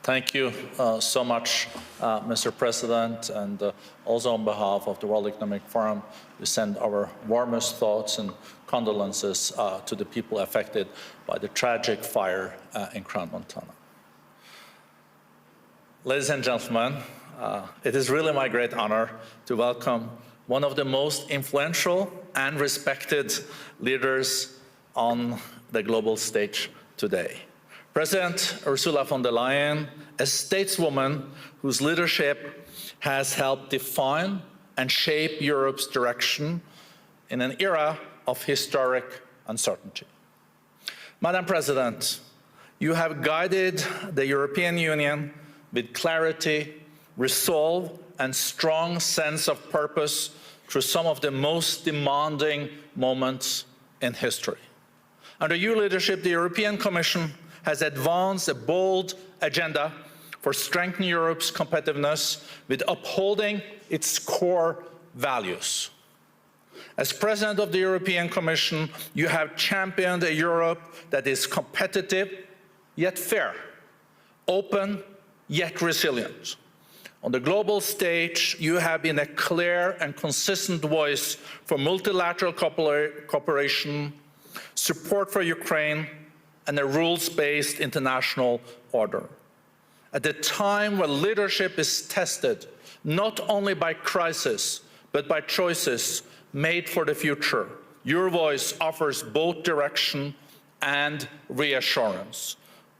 Thank you so much, Mr. President, and also on behalf of the World Economic Forum, we send our warmest thoughts and condolences to the people affected by the tragic fire in Crown Montana. Ladies and gentlemen, it is really my great honor to welcome one of the most influential and respected leaders on the global stage today. President Ursula von der Leyen, a stateswoman whose leadership has helped define and shape Europe's direction in an era of historic uncertainty. Madam President, you have guided the European Union with clarity, resolve, and strong sense of purpose through some of the most demanding moments in history. Under your leadership, the European Commission has advanced a bold agenda for strengthening Europe's competitiveness with upholding its core values. As President of the European Commission, you have championed a Europe that is competitive yet fair, open yet resilient. On the global stage, you have been a clear and consistent voice for multilateral cooperation, support for Ukraine, and a rules-based international order. At a time when leadership is tested not only by crisis, but by choices made for the future, your voice offers both direction and reassurance.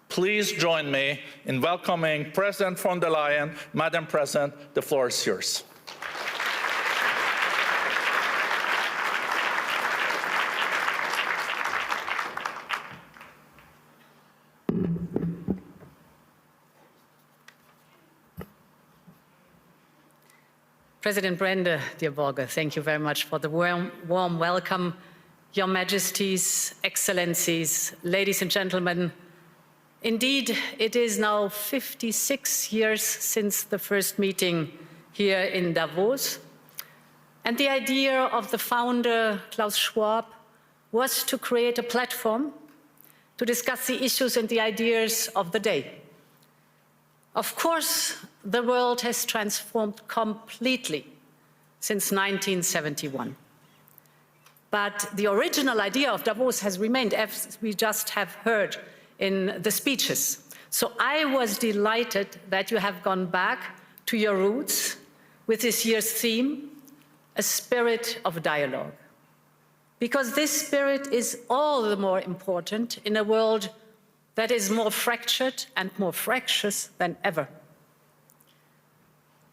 Please join me in welcoming President von der Leyen. Madam President, the floor is yours. President Brende, dear Børge, thank you very much for the warm welcome. Your Majesties, Excellencies, ladies and gentlemen, indeed, it is now 56 years since the first meeting here in Davos. And the idea of the founder, Klaus Schwab, was to create a platform to discuss the issues and the ideas of the day. Of course, the world has transformed completely since 1971. But the original idea of Davos has remained, as we just have heard in the speeches. So I was delighted that you have gone back to your roots with this year's theme, a spirit of dialogue. Because this spirit is all the more important in a world that is more fractured and more fractious than ever.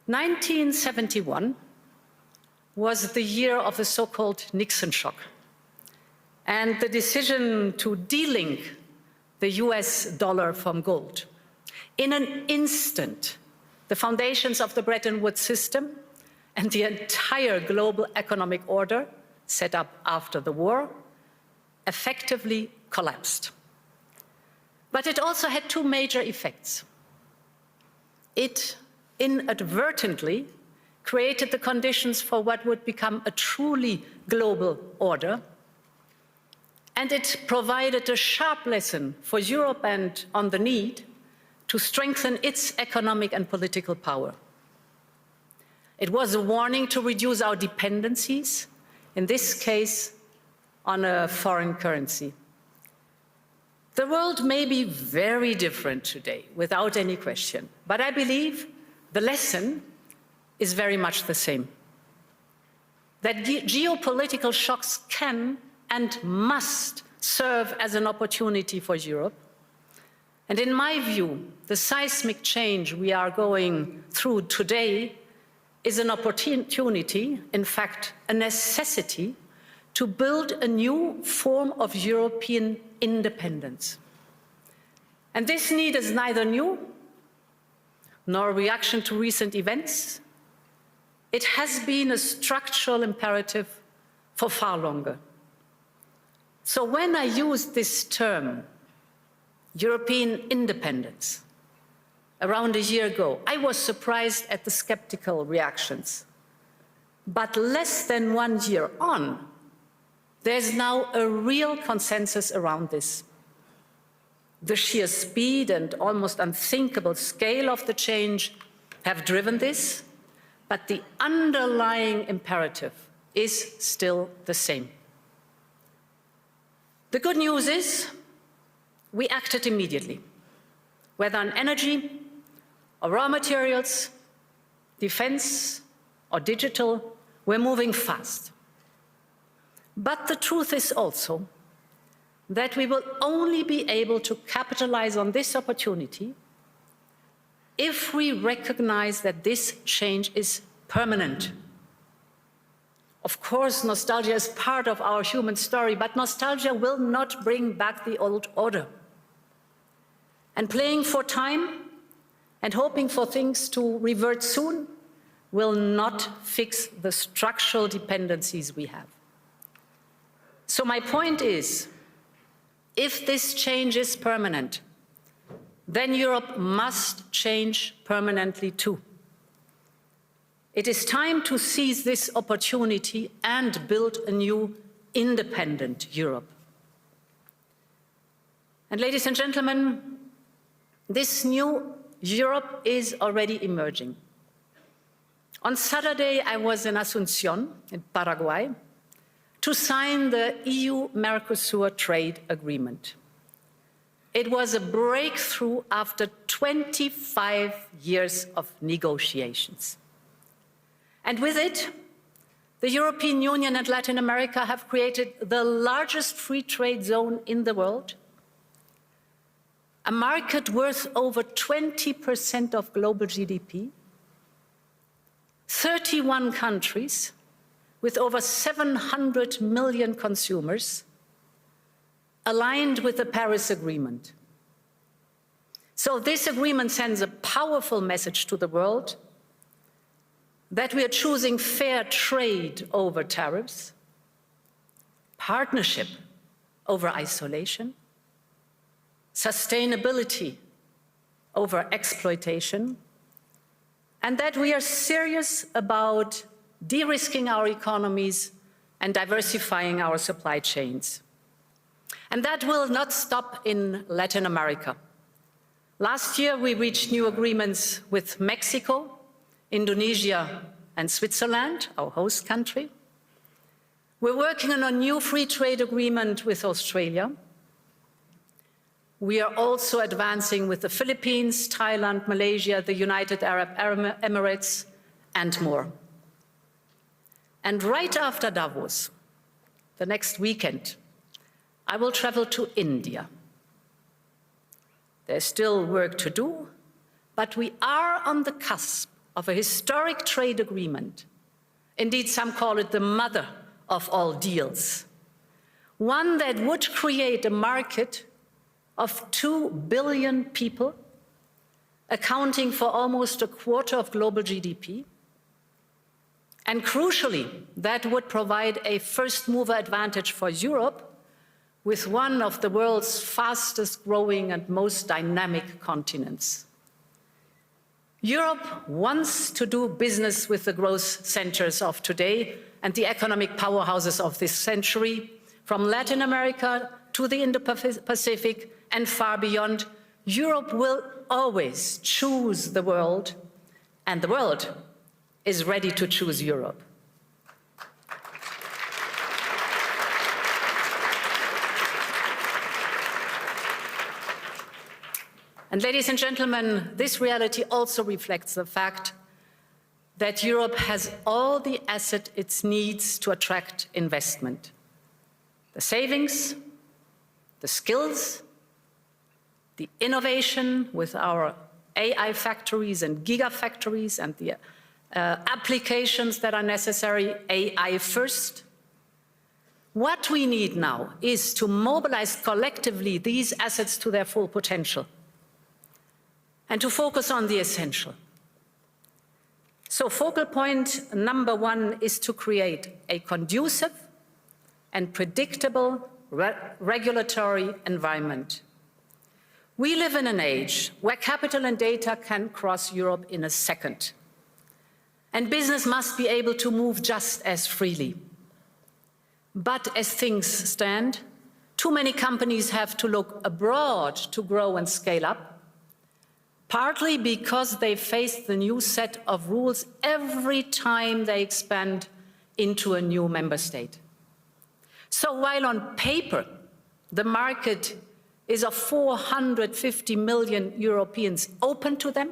1971 was the year of the so-called Nixon shock, and the decision to delink the US dollar from gold. In an instant, the foundations of the Bretton Woods system and the entire global economic order set up after the war effectively collapsed. But it also had two major effects. It inadvertently created the conditions for what would become a truly global order, and it provided a sharp lesson for Europe and on the need to strengthen its economic and political power. It was a warning to reduce our dependencies, in this case, on a foreign currency. The world may be very different today, without any question, but I believe the lesson is very much the same. That geopolitical shocks can and must serve as an opportunity for Europe. And in my view, the seismic change we are going through today is an opportunity, in fact, a necessity, to build a new form of European independence. And this need is neither new nor a reaction to recent events. It has been a structural imperative for far longer. So when I used this term, European independence, around a year ago, I was surprised at the skeptical reactions. But less than 1 year on, there's now a real consensus around this. The sheer speed and almost unthinkable scale of the change have driven this, but the underlying imperative is still the same. The good news is we acted immediately, whether on energy or raw materials, defense or digital, we're moving fast. But the truth is also that we will only be able to capitalize on this opportunity if we recognize that this change is permanent. Of course, nostalgia is part of our human story, but nostalgia will not bring back the old order. And playing for time and hoping for things to revert soon will not fix the structural dependencies we have. So my point is, if this change is permanent, then Europe must change permanently too. It is time to seize this opportunity and build a new independent Europe. And ladies and gentlemen, this new Europe is already emerging. On Saturday, I was in Asunción, in Paraguay, to sign the EU-Mercosur trade agreement. It was a breakthrough after 25 years of negotiations. And with it, the European Union and Latin America have created the largest free trade zone in the world, a market worth over 20% of global GDP, 31 countries with over 700 million consumers, aligned with the Paris Agreement. So this agreement sends a powerful message to the world that we are choosing fair trade over tariffs, partnership over isolation, sustainability over exploitation, and that we are serious about de-risking our economies and diversifying our supply chains. And that will not stop in Latin America. Last year, we reached new agreements with Mexico, Indonesia, and Switzerland, our host country. We're working on a new free trade agreement with Australia. We are also advancing with the Philippines, Thailand, Malaysia, the United Arab Emirates, and more. And right after Davos, the next weekend, I will travel to India. There's still work to do, but we are on the cusp of a historic trade agreement. Indeed, some call it the mother of all deals. One that would create a market of 2 billion people, accounting for almost a quarter of global GDP. And crucially, that would provide a first-mover advantage for Europe with one of the world's fastest growing and most dynamic continents. Europe wants to do business with the growth centers of today and the economic powerhouses of this century, from Latin America to the Indo-Pacific and far beyond. Europe will always choose the world, and the world is ready to choose Europe. And ladies and gentlemen, this reality also reflects the fact that Europe has all the assets it needs to attract investment. The savings, the skills, the innovation with our AI factories and gigafactories and the applications that are necessary, AI first. What we need now is to mobilize collectively these assets to their full potential and to focus on the essential. So focal point number one is to create a conducive and predictable regulatory environment. We live in an age where capital and data can cross Europe in a second. And business must be able to move just as freely. But as things stand, Too many companies have to look abroad to grow and scale up, partly because they face the new set of rules every time they expand into a new member state. So while on paper, the market is of 450 million Europeans open to them,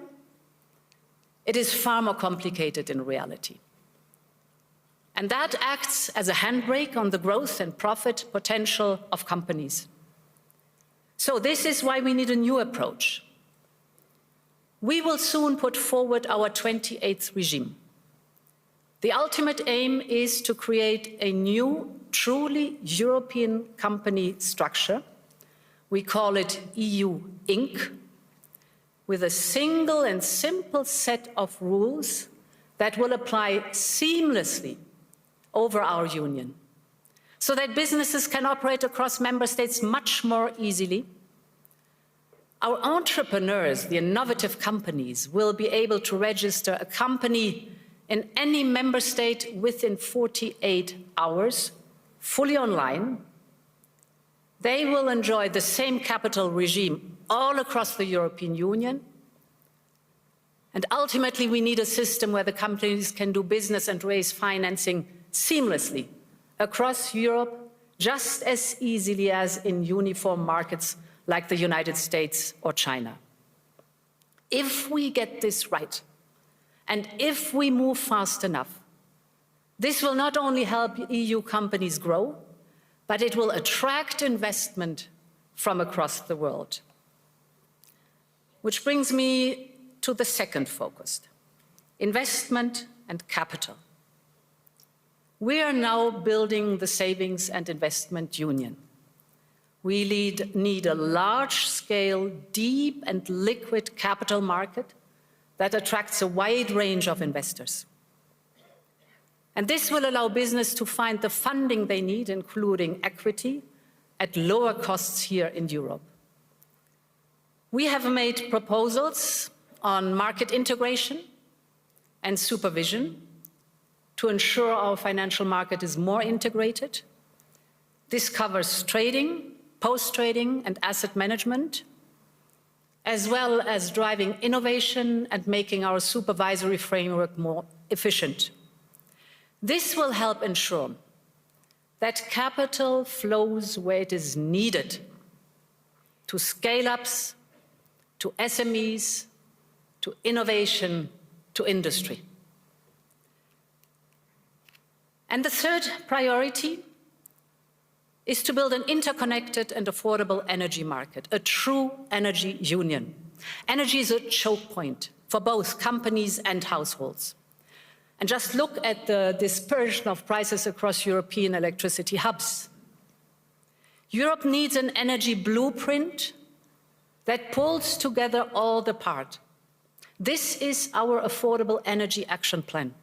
it is far more complicated in reality. And that acts as a handbrake on the growth and profit potential of companies. So this is why we need a new approach. We will soon put forward our 28th regime. The ultimate aim is to create a new, truly European company structure. We call it EU Inc., with a single and simple set of rules that will apply seamlessly over our union, so that businesses can operate across member states much more easily. Our entrepreneurs, the innovative companies, will be able to register a company in any member state within 48 hours, fully online. They will enjoy the same capital regime all across the European Union. And ultimately, we need a system where the companies can do business and raise financing seamlessly across Europe, just as easily as in uniform markets like the United States or China. If we get this right, and if we move fast enough, this will not only help EU companies grow, but it will attract investment from across the world. Which brings me to the second focus, investment and capital. We are now building the Savings and Investment Union. We need a large-scale, deep and liquid capital market that attracts a wide range of investors. And this will allow business to find the funding they need, including equity, at lower costs here in Europe. We have made proposals on market integration and supervision to ensure our financial market is more integrated. This covers trading, post-trading and asset management, as well as driving innovation and making our supervisory framework more efficient. This will help ensure that capital flows where it is needed, to scale-ups, to SMEs, to innovation, to industry. And the third priority is to build an interconnected and affordable energy market, a true energy union. Energy is a choke point for both companies and households. And just look at the dispersion of prices across European electricity hubs. Europe needs an energy blueprint that pulls together all the parts. This is our Affordable Energy Action Plan.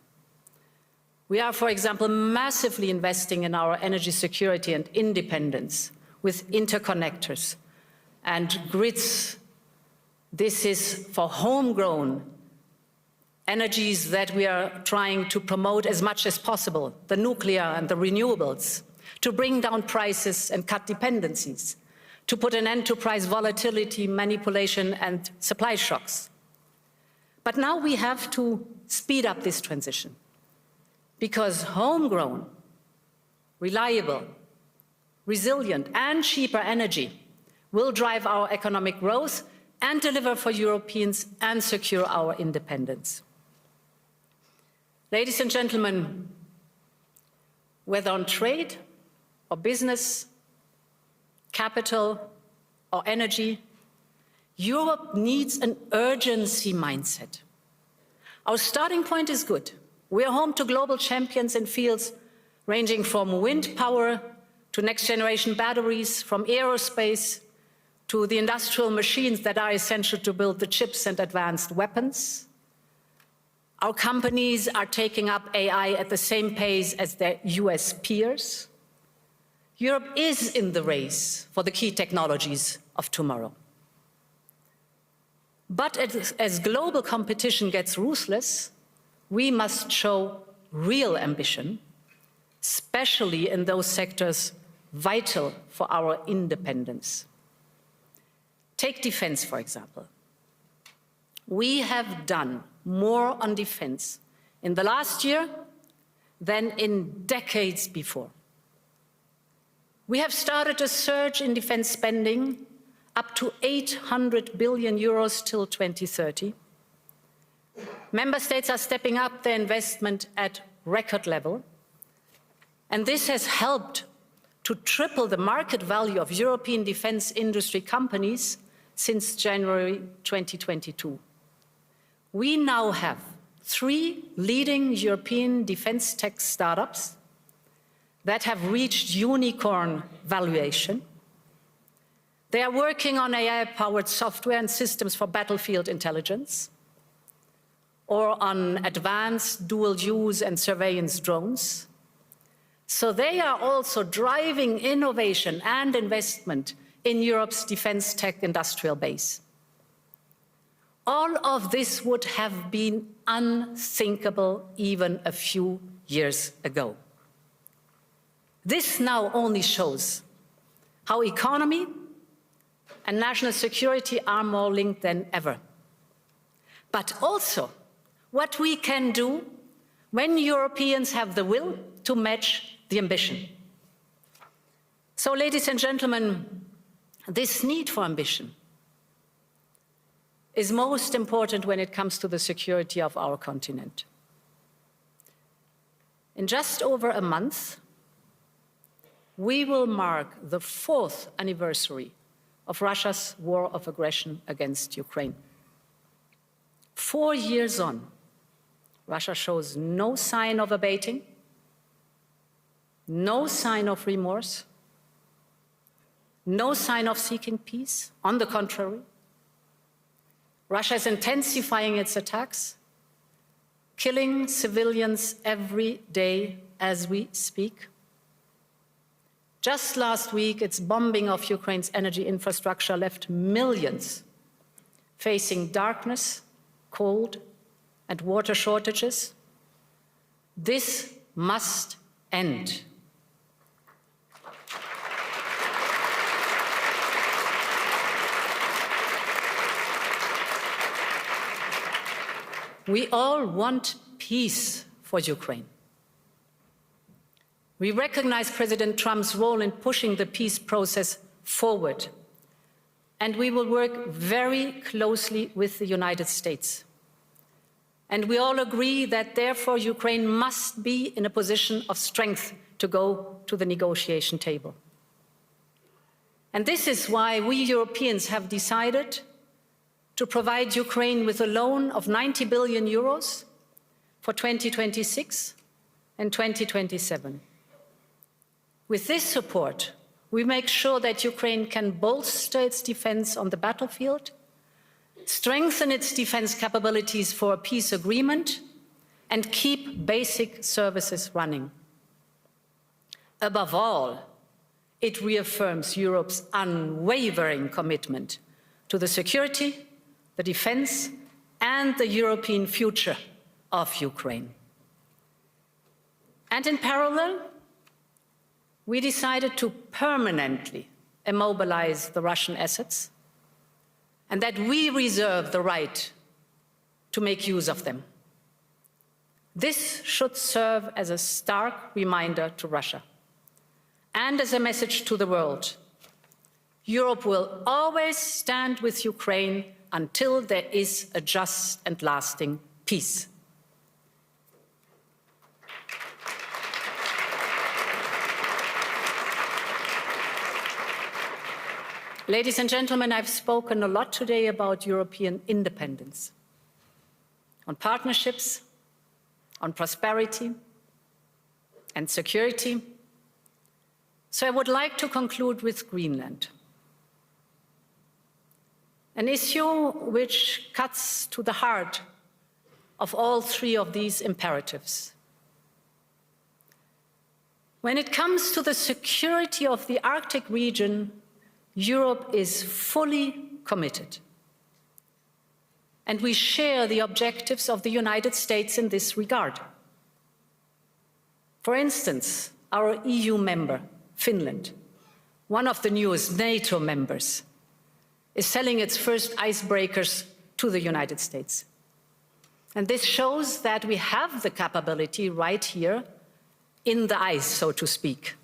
We are, for example, massively investing in our energy security and independence with interconnectors and grids. This is for homegrown energies that we are trying to promote as much as possible, the nuclear and the renewables, to bring down prices and cut dependencies, to put an end to price volatility, manipulation and supply shocks. But now we have to speed up this transition, because homegrown, reliable, resilient and cheaper energy will drive our economic growth and deliver for Europeans and secure our independence. Ladies and gentlemen, whether on trade or business, capital or energy, Europe needs an urgency mindset. Our starting point is good. We are home to global champions in fields ranging from wind power to next-generation batteries, from aerospace to the industrial machines that are essential to build the chips and advanced weapons. Our companies are taking up AI at the same pace as their US peers. Europe is in the race for the key technologies of tomorrow. But as global competition gets ruthless, we must show real ambition, especially in those sectors vital for our independence. Take defense, for example. We have done more on defense in the last year than in decades before. We have started a surge in defense spending up to 800 billion euros till 2030. Member states are stepping up their investment at record level, and this has helped to triple the market value of European defense industry companies since January 2022. We now have 3 leading European defense tech startups that have reached unicorn valuation. They are working on AI-powered software and systems for battlefield intelligence, or on advanced dual-use and surveillance drones. So they are also driving innovation and investment in Europe's defense tech industrial base. All of this would have been unthinkable even a few years ago. This now only shows how economy and national security are more linked than ever, but also what we can do when Europeans have the will to match the ambition. So, ladies and gentlemen, this need for ambition is most important when it comes to the security of our continent. In just over a month, we will mark the 4th anniversary of Russia's war of aggression against Ukraine. 4 years on, Russia shows no sign of abating, no sign of remorse, no sign of seeking peace. On the contrary, Russia is intensifying its attacks, killing civilians every day as we speak. Just last week, its bombing of Ukraine's energy infrastructure left millions facing darkness, cold, and water shortages. This must end. We all want peace for Ukraine. We recognize President Trump's role in pushing the peace process forward, and we will work very closely with the United States. And we all agree that, therefore, Ukraine must be in a position of strength to go to the negotiation table. And this is why we Europeans have decided to provide Ukraine with a loan of 90 billion euros for 2026 and 2027. With this support, we make sure that Ukraine can bolster its defense on the battlefield, strengthen its defense capabilities for a peace agreement, and keep basic services running. Above all, it reaffirms Europe's unwavering commitment to the security, the defense, and the European future of Ukraine. And in parallel, we decided to permanently immobilize the Russian assets, and that we reserve the right to make use of them. This should serve as a stark reminder to Russia and as a message to the world. Europe will always stand with Ukraine until there is a just and lasting peace. Ladies and gentlemen, I've spoken a lot today about European independence, on partnerships, on prosperity and security. So I would like to conclude with Greenland, an issue which cuts to the heart of all 3 of these imperatives. When it comes to the security of the Arctic region, Europe is fully committed. And we share the objectives of the United States in this regard. For instance, our EU member, Finland, one of the newest NATO members, is selling its first icebreakers to the United States. And this shows that we have the capability right here in the ice, so to speak.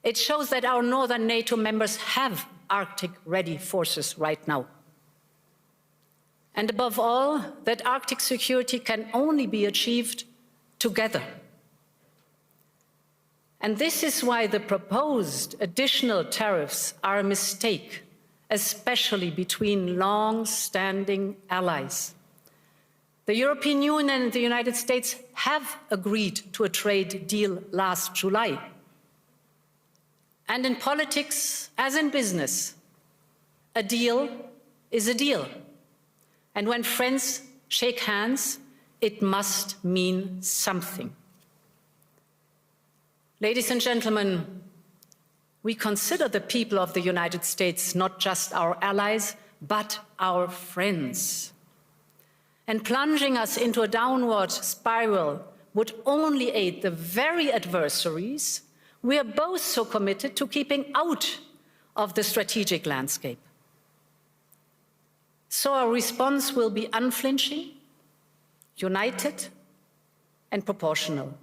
It shows that our northern NATO members have Arctic-ready forces right now. And above all, that Arctic security can only be achieved together. And this is why the proposed additional tariffs are a mistake, especially between long-standing allies. The European Union and the United States have agreed to a trade deal last July. And in politics, as in business, a deal is a deal. And when friends shake hands, it must mean something. Ladies and gentlemen, we consider the people of the United States not just our allies, but our friends. And plunging us into a downward spiral would only aid the very adversaries we are both so committed to keeping out of the strategic landscape. So our response will be unflinching, united, and proportional.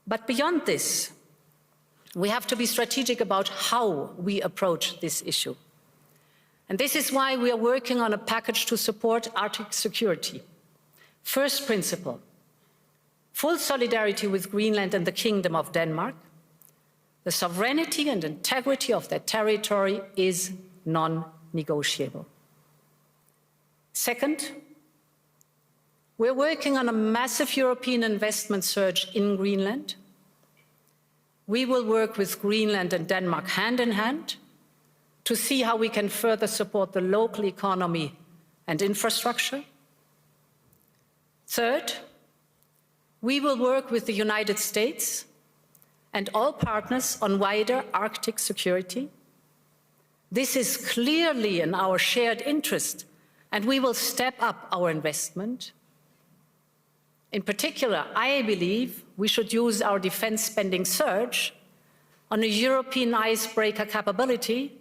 But beyond this, we have to be strategic about how we approach this issue. And this is why we are working on a package to support Arctic security. First principle, full solidarity with Greenland and the Kingdom of Denmark. The sovereignty and integrity of their territory is non-negotiable. Second, we're working on a massive European investment surge in Greenland. We will work with Greenland and Denmark hand in hand to see how we can further support the local economy and infrastructure. Third, we will work with the United States and all partners on wider Arctic security. This is clearly in our shared interest, and we will step up our investment. In particular, I believe we should use our defense spending surge on a European icebreaker capability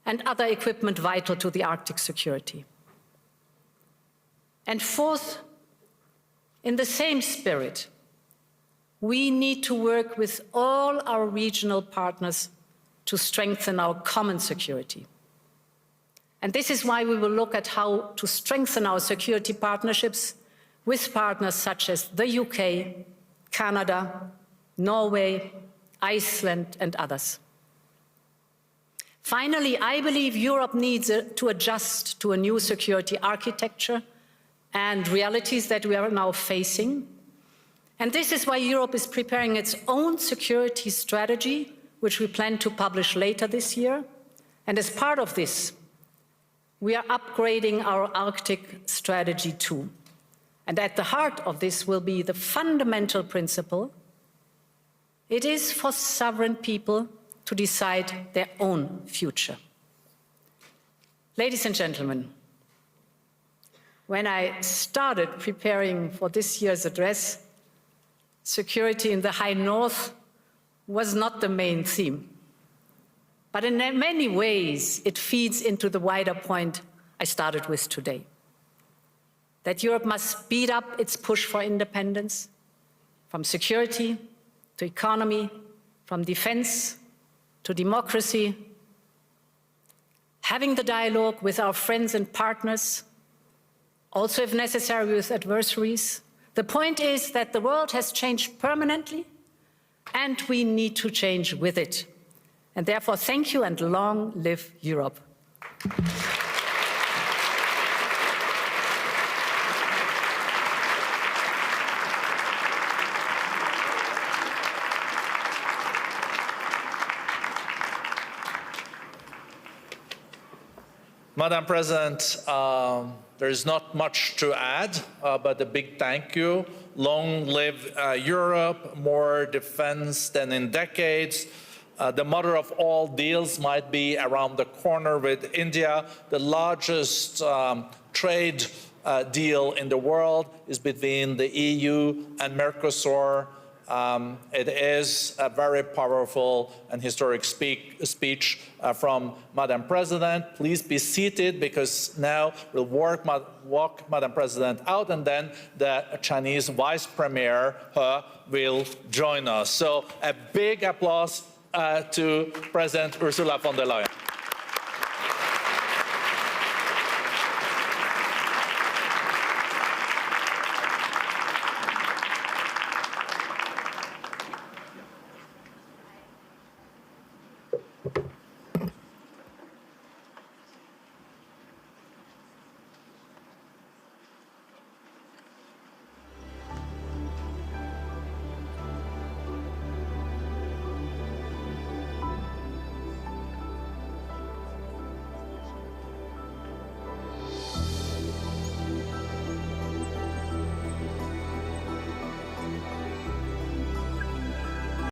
and other equipment vital to the Arctic security. And fourth, in the same spirit, we need to work with all our regional partners to strengthen our common security. And this is why we will look at how to strengthen our security partnerships with partners such as the UK, Canada, Norway, Iceland, and others. Finally, I believe Europe needs to adjust to a new security architecture and realities that we are now facing. And this is why Europe is preparing its own security strategy, which we plan to publish later this year. And as part of this, we are upgrading our Arctic strategy too. And at the heart of this will be the fundamental principle: it is for sovereign people to decide their own future. Ladies and gentlemen, when I started preparing for this year's address, security in the High North was not the main theme. But in many ways, it feeds into the wider point I started with today. That Europe must speed up its push for independence, from security to economy, from defense to democracy, having the dialogue with our friends and partners, also if necessary with adversaries. The point is that the world has changed permanently and we need to change with it. And therefore, thank you and long live Europe. Madam President, there is not much to add, but a big thank you. Long live Europe, more defense than in decades. The mother of all deals might be around the corner with India. The largest trade deal in the world is between the EU and Mercosur. It is a very powerful and historic speech from Madam President. Please be seated, because now we'll walk Madam President out, and then the Chinese Vice Premier He will join us. So a big applause to President Ursula von der Leyen.